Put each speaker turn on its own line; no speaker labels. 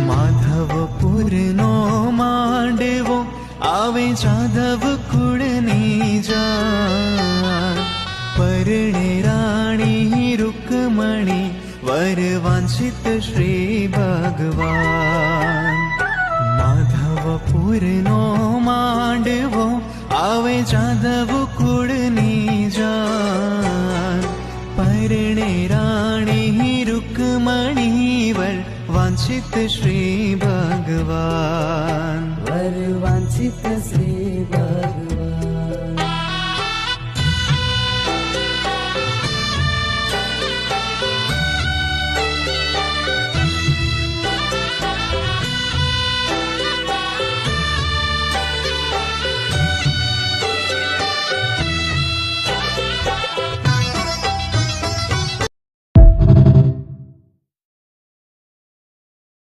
માધવપુરનો માંડવો આવે જાદવ કુળની જાન પરણે રાણી રૂકમણી વર વાંછિત શ્રી ભગવાન માધવપુરનો માંડવો આવે જાદવ કુળની જાન પરણે રાણી રૂકમણી વર વાંછિત શ્રી ભગવાન
વર વાંછિત શ્રી ભગવાન